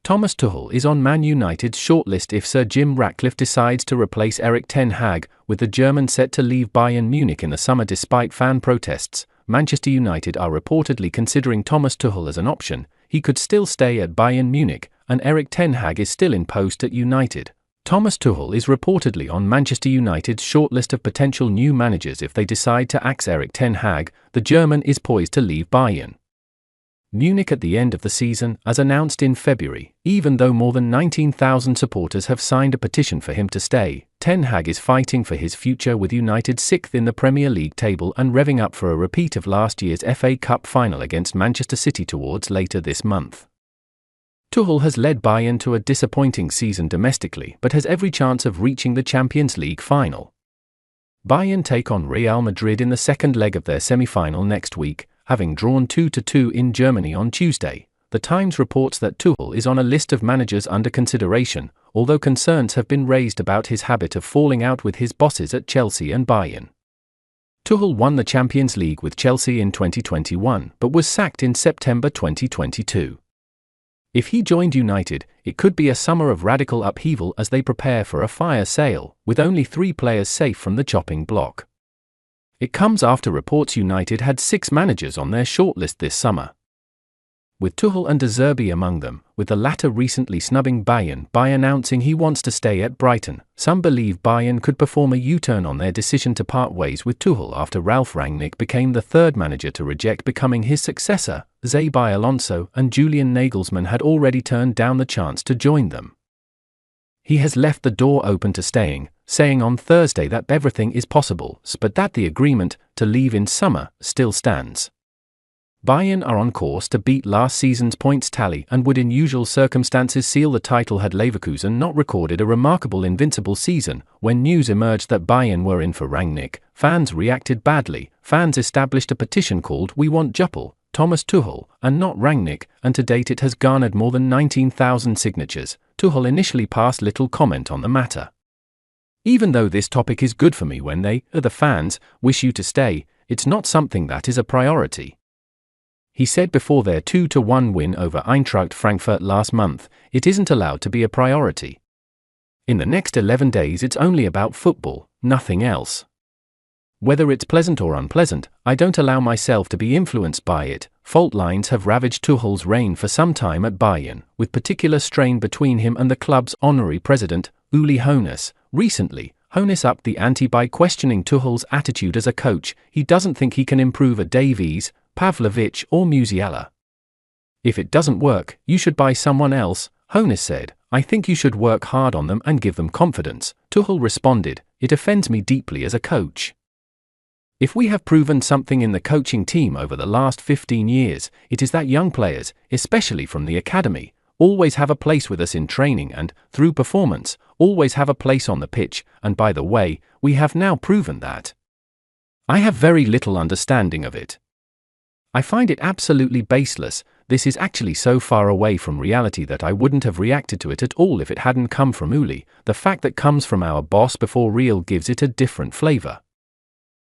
Thomas Tuchel is on Man United's shortlist if Sir Jim Ratcliffe decides to replace Erik ten Hag, with the German set to leave Bayern Munich in the summer despite fan protests. Manchester United are reportedly considering Thomas Tuchel as an option. He could still stay at Bayern Munich, and Erik ten Hag is still in post at United. Thomas Tuchel is reportedly on Manchester United's shortlist of potential new managers if they decide to axe Erik ten Hag. The German is poised to leave Bayern Munich at the end of the season, as announced in February. Even though more than 19,000 supporters have signed a petition for him to stay, ten Hag is fighting for his future with United 6th in the Premier League table and revving up for a repeat of last year's FA Cup final against Manchester City towards later this month. Tuchel has led Bayern to a disappointing season domestically but has every chance of reaching the Champions League final. Bayern take on Real Madrid in the second leg of their semi-final next week, having drawn 2-2 in Germany on Tuesday. The Times reports that Tuchel is on a list of managers under consideration, although concerns have been raised about his habit of falling out with his bosses at Chelsea and Bayern. Tuchel won the Champions League with Chelsea in 2021 but was sacked in September 2022. If he joined United, it could be a summer of radical upheaval as they prepare for a fire sale, with only 3 players safe from the chopping block. It comes after reports United had 6 managers on their shortlist this summer, with Tuchel and De Zerbi among them, with the latter recently snubbing Bayern by announcing he wants to stay at Brighton. Some believe Bayern could perform a U-turn on their decision to part ways with Tuchel after Ralf Rangnick became the third manager to reject becoming his successor. Xabi Alonso and Julian Nagelsmann had already turned down the chance to join them. He has left the door open to staying, saying on Thursday that everything is possible, but that the agreement to leave in summer still stands. Bayern are on course to beat last season's points tally and would in usual circumstances seal the title had Leverkusen not recorded a remarkable invincible season. When news emerged that Bayern were in for Rangnick, fans reacted badly. Fans established a petition called "We Want Tuchel, Thomas Tuchel, and not Rangnick," and to date it has garnered more than 19,000 signatures. Tuchel initially passed little comment on the matter. "Even though this topic is good for me when they, the fans, wish you to stay, it's not something that is a priority," he said before their 2-1 win over Eintracht Frankfurt last month. "It isn't allowed to be a priority. In the next 11 days it's only about football, nothing else. Whether it's pleasant or unpleasant, I don't allow myself to be influenced by it." Fault lines have ravaged Tuchel's reign for some time at Bayern, with particular strain between him and the club's honorary president, Uli Hoeneß. Recently, Hoeneß upped the ante by questioning Tuchel's attitude as a coach. He doesn't think he can improve a Davies, Pavlovic or Musiala. "If it doesn't work, you should buy someone else," Hoeneß said. "I think you should work hard on them and give them confidence." Tuchel responded, "It offends me deeply as a coach. If we have proven something in the coaching team over the last 15 years, it is that young players, especially from the academy, always have a place with us in training and, through performance, always have a place on the pitch, and by the way, we have now proven that. I have very little understanding of it. I find it absolutely baseless. This is actually so far away from reality that I wouldn't have reacted to it at all if it hadn't come from Uli. The fact that comes from our boss before Real gives it a different flavor."